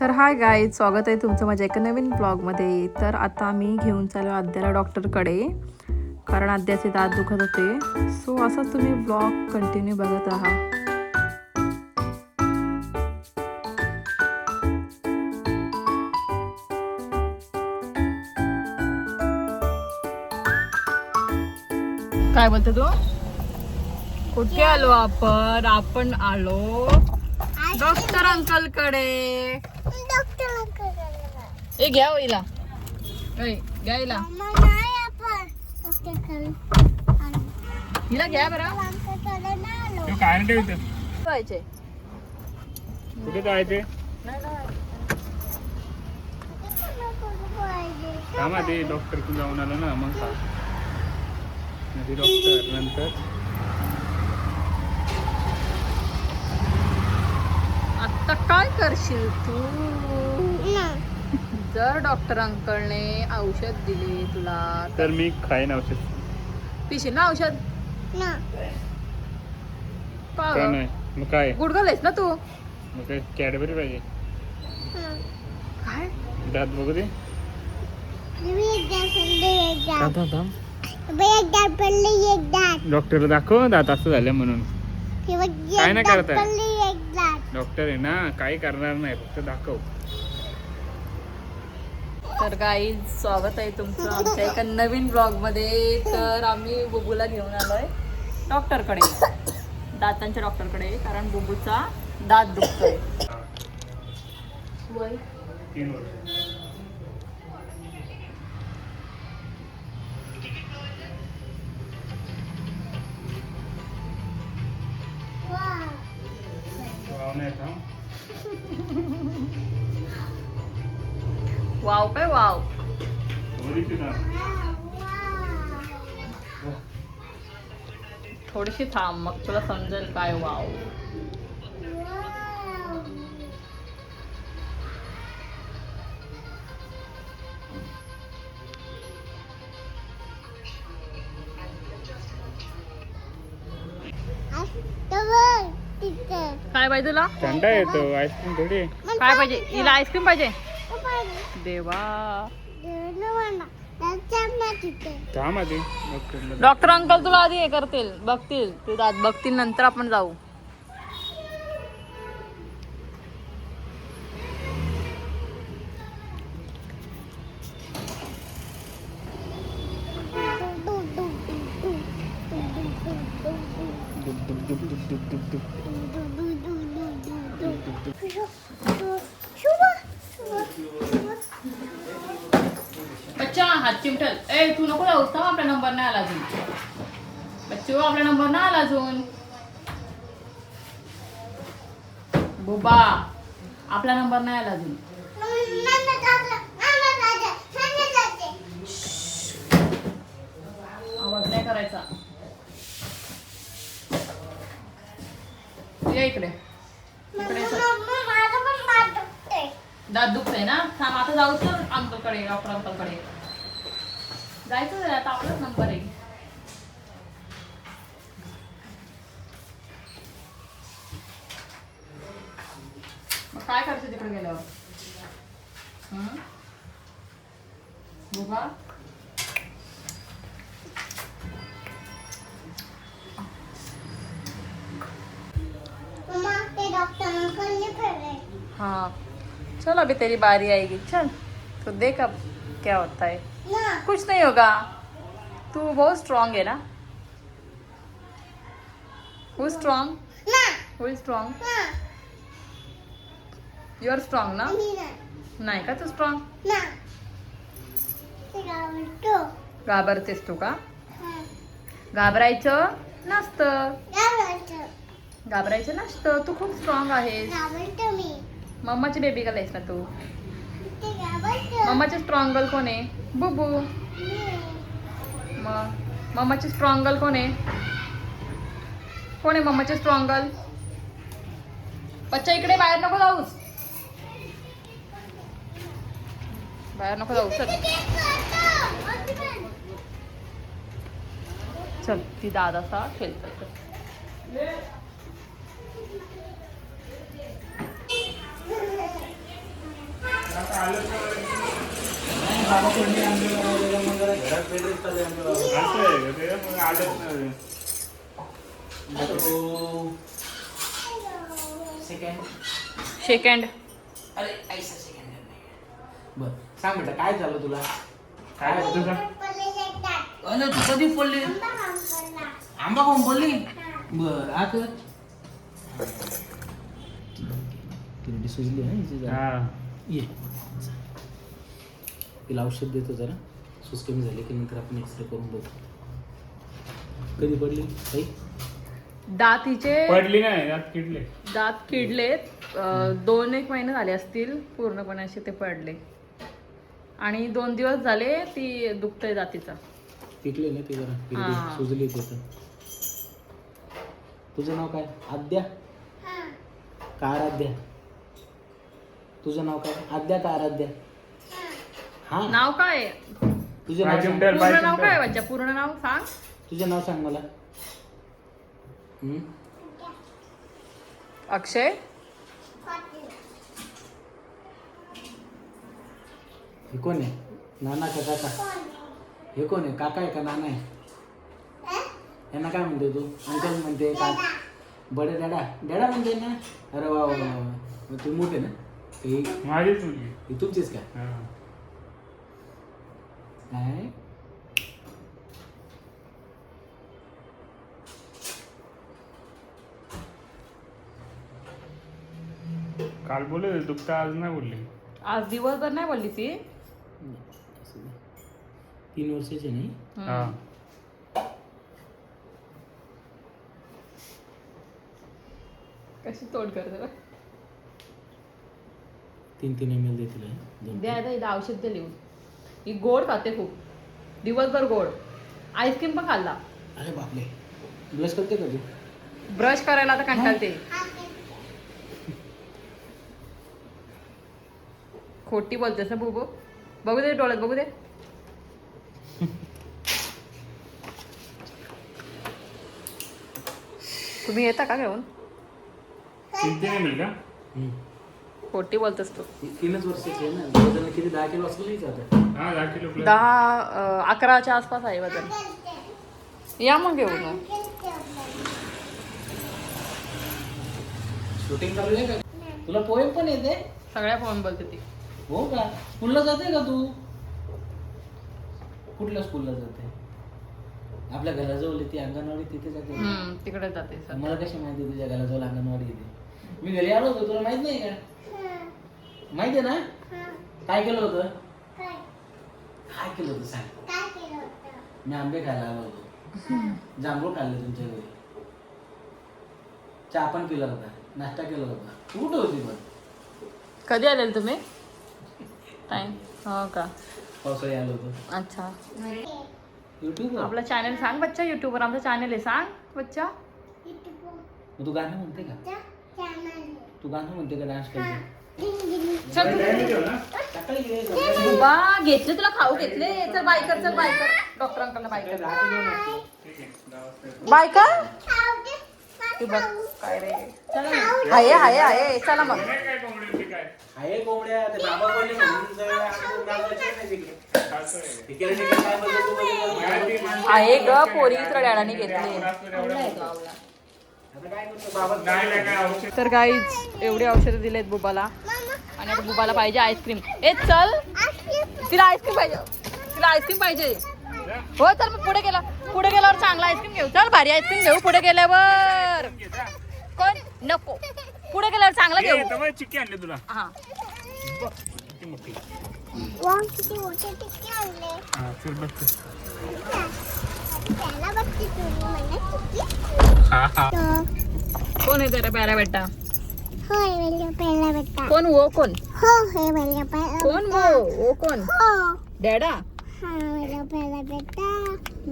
तर hi guys, स्वागत आहे तुमचं माझ्या एका नवीन ब्लॉगमध्ये. तर आता मी घेऊन चालू आद्याला डॉक्टरकडे, कारण आद्याचे दात दुखत होते. सो असंच तुम्ही ब्लॉग कंटिन्यू बघत राहा. काय बोलतो तू? कुठे आलो आपण? आपण आलो डॉक्टर अंकल कडे. ए घ्या हो हिला, घ्या हिला, हिला घ्या बरं. काय नाही ठेवते जायचे कुठे जायचे थांबा ते डॉक्टर कडे जाऊन आलो ना मग खा डॉक्टर नंतर. आता काय करशील तू? जर डॉक्टर अंकलने औषध दिले तुला तर मी खाईन औषध. पिशील ना औषध? काय नाही मग काय गुडगलेस ना तू? मग काय कॅडबरी पाहिजे काय दात बघू दे. डॉक्टरला दाखव दात असं झालं म्हणून. काय नाही करत आहे डॉक्टर आहे ना, काही करणार नाही, फक्त दाखव. तर गाईज, स्वागत आहे तुमचं आमच्या एका नवीन ब्लॉग मध्ये. तर आम्ही बुबूला घेऊन आलोय डॉक्टरकडे, दातांच्या डॉक्टरकडे, कारण बुबूचा दात दुखतोय. वय 3 वर्ष. वाव काय वाव. थोडीशी थांब, मग तुला समजेल काय वाव. काय पाहिजे तुला? थंडा येतो आईस्क्रीम थोडी. काय पाहिजे हिला? आईस्क्रीम पाहिजे? देवा, थांब आधी डॉक्टर अंकल तुला आधी हे करतील, बघतील ते दात बघतील, नंतर आपण जाऊ. बच्चा हात चिमटल. ए तू नको जाऊ, थांब, आपला नंबर नाही आला अजून. बच्चो, आपला नंबर नाही आला अजून. बुबा, आपला नंबर नाही आला अजून. आवाज नाही करायचा. ये इकडे. दात दुखतंय ना? थांब, आता जाऊ तर अंकलकडे, डॉक्टर अंकलकडे जायचं. आता आपलाच नंबर आहे. मग काय करायचं तिकडे गेल्यावर? बुबा, हाँ चल, अभी तेरी बारी आएगी. चल, तो देख अब क्या होता है. कुछ नहीं होगा, तू बहुत स्ट्रांग है ना. Who strong? Who is strong? You are strong ना? नाही का तू स्ट्रांग? घाबरतेस तू का? घाबरायचं नसतं, घाबरायचं नसतं. तू खूप स्ट्रांग आहेस. मम्माची बेबी गर्ल आहेस ना तू. मम्माचे स्ट्रॉंग गर्ल कोण आहे? बुबू. मग मम्माची स्ट्रॉंग गर्ल कोण आहे? कोण आहे मम्माची स्ट्रॉंग गर्ल? बच्चा इकडे, बाहेर नको जाऊस, बाहेर नको जाऊ. चल चल, ती दादाचा खेळतात. बाबा कोणी आणलं मग घरात बेडरेस्ट चालू आहे सेकंड अरे ऐसा सेकंड बर सांग बेटा काय झालं तुला काय तुझं अरे तू कधी पडली आंबा खाऊन पडली बर आता तिरडी सुजली हा ये तिला औषध देतो जरा सूज कमी झाली की नंतर आपण एक्सरे करून बघू कधी पडली काही दात हिचे पडली नाही यात किडले. दात किडलेत 2-1 महिने झाले असतील पूर्णपणे असे ते पडले आणि 2 दिवस झाले ती दुखतंय दातीचा. पिकले ना ते जरा हा. तिरडी सुजली तिथं तुझं नाव काय आद्या का आराध्या तुझं नाव काय आद्या का आराध्या हा नाव काय आहे? तुझं नाव सांग. पूर्ण नाव काय आहे बच्चा? पूर्ण नाव सांग. तुझं नाव सांग मला अक्षय हे कोण आहे नाना का काका हे कोण आहे काका आहे का नाना आहे यांना काय म्हणते तू अंकल म्हणते का बडे डॅडा डॅडा म्हणते ना अरे वा वा वा वा. तू मोठे ना ही माझीच मुलगी. ही तुमचीच का हा. काय काल बोलले दुखता आज नाही बोलली. आज दिवसभर नाही बोलली ती. 3 वर्षाची नाही हा कशी तोड करते बघ. 3 ml देतील हे. दोन. द्या द्या औषध दे लिहून. ही गोड खाते खूप दिवसभर गोड. आईस्क्रीम पण खाल्ला. अरे बापले ब्लश करते का तू ब्रश करायला आता कंटाळते. खोटी बोलतेस ना बुबू. बघू दे डोळ्यात बघू दे. तुम्ही येता का घेऊन? 3 ml का? खोटी बोलतेस तू. 3च वर्षाची आहे ना वजन किती 10 किलो असलं नाही का आता हा 10 किलो प्लस. 10-11च्या आसपास आहे वजन. या मग घेऊन. शूटिंग चालू आहे का तुला पोएम पण येते सगळ्या फोन बोलते ती. हो का स्कूलला जाते का तू कुठल्या स्कूलला जाते आपल्या घराजवळ ती अंगणवाडी तिथे जाते तिकडे जाते सर. मला कशी माहिती तुझ्या घराजवळ अंगणवाडी येते मी घरी आलो होतो तुला माहित नाही का माहिती आहे ना काय केलं होतं काय केलं होतं सांग मी आंबे खायला आलो होतो जांभूळ खाल्ले तुमच्या घरी चहा पण पिला होता नाश्ता केला होता तू कुठं होती पण कधी आलेल तुम्ही? टाइम हो का? पावसाळी आलो होतो अच्छा. युट्यूबवर आपला चॅनल सांग बच्चा. युट्यूबवर आमचा चॅनल आहे सांग बच्चा. मग तू गाणं म्हणते का तू गाणं म्हणते का डान्स करते चल बुबा घेतले तुला खाऊ घेतले. चल बायकर चल बायकर. डॉक्टर अंकलला बायकर बायकर. तू बघ काय रे. चला हाय हाय हाय. चला मग. काय कोंबडीची काय? आहे कोंबड्या ते बाबा बोलले म्हणून जरा आपण गावाला नाही तिकडे तिकडे काय बोलतो तू बोलतो आहे ग पोरी तर डॅडाने घेतले. आता काय करतो बाबा नाही काय औषध. तर गाईज एवढे औषधं दिलेत बुबाला आणि आता बुबाला पाहिजे आईस्क्रीम. ए चल तिला आईस्क्रीम पाहिजे. तिला आईस्क्रीम पाहिजे. हो चल मग पुढे गेल्यावर चांगला आईस्क्रीम घेऊ. चल भारी आईस्क्रीम घेऊ पुढे गेल्यावर. कोण नको पुढे गेल्यावर चांगला घेऊ. चिक्की आणली तुला. हा किती मोठी. हा चल बघ. हा हा. कोण आहे तेरा प्यारा बेटा? पहला बेटा कोण वो कोण हो है मेरा पहला कोण वो कोण हो डॅडा? हाँ मेरा पहला बेटा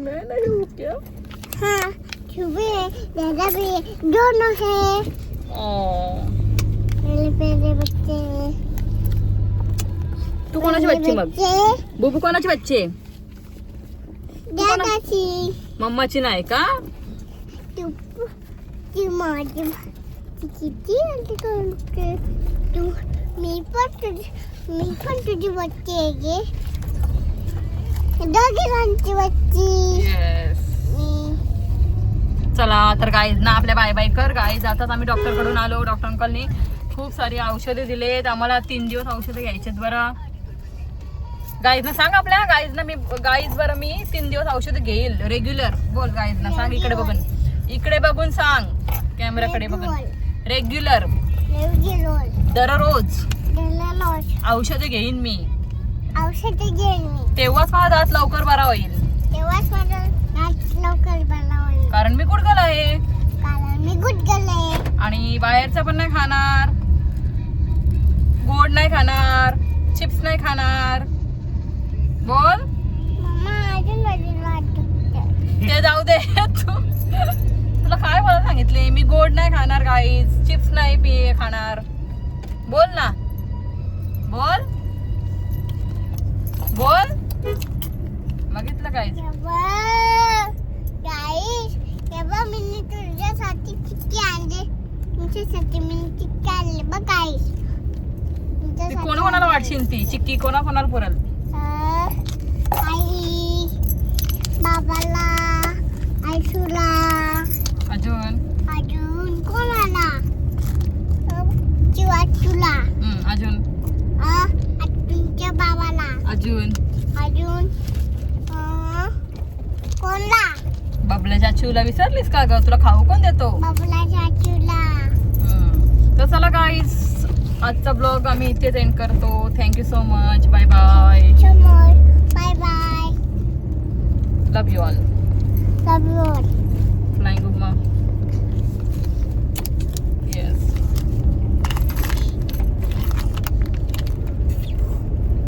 मैं नहीं हूँ क्या? हाँ छुबे दादा भी दोनों है मेरे पहले बच्चे तू कोणाची बच्ची मग? बुबू कोणाची बच्ची? दादाची मम्माची नाही का? तू तू माझी किती अंत तू मी पण तुझी बच्ची आहे गे. दोघींची बच्ची. येस. चला तर गाईज ना आपल्या बाय बाय कर गाईज. आताच आम्ही डॉक्टर कडून आलो. डॉक्टर अंकलनी खूप सारी औषधे दिलेत आम्हाला. 3 दिवस औषधे घ्यायचेत बरं. गाईज ना सांग आपल्या गाईज ना मी गाईज बरं मी 3 दिवस औषधे घेईल रेग्युलर. बोल गाईज ना सांग. इकडे बघून सांग. कॅमेराकडे बघून. रेग्युलर दररोज औषधे घेईन मी. तेव्हाच माझा दात लवकर बरा होईल. कारण मी गुडगल आहे. आणि बाहेरचं पण नाही खाणार. गोड नाही खाणार. चिप्स नाही खाणार. बोल. ते जाऊ दे तू. तुला काय बोलायला सांगितले मी. गोड नाही खाणार गाईज. चिप्स नाही खाणार. बोल ना. बोल बघितलं गाईज. मी तुझ्यासाठी चिक्की आणले. तुमच्यासाठी मी चिक्की आणले बघ गाईस. ती कोणाला वाटशील ती चिक्की कोणाला पुरल. आई बाबाला आयशूला अजून कोणाला चिवाचूला अजून तुमच्या बाबाला अजून कोणला बबल्या चाचूला विसरलीस का ग. तुला खाऊ कोण देतो. बाबूला चाचूला. तर चला गाईज आजचा ब्लॉग आम्ही इथेच एंड करतो. Thank you so much. Bye bye. Bye bye. Love you all. Love you all.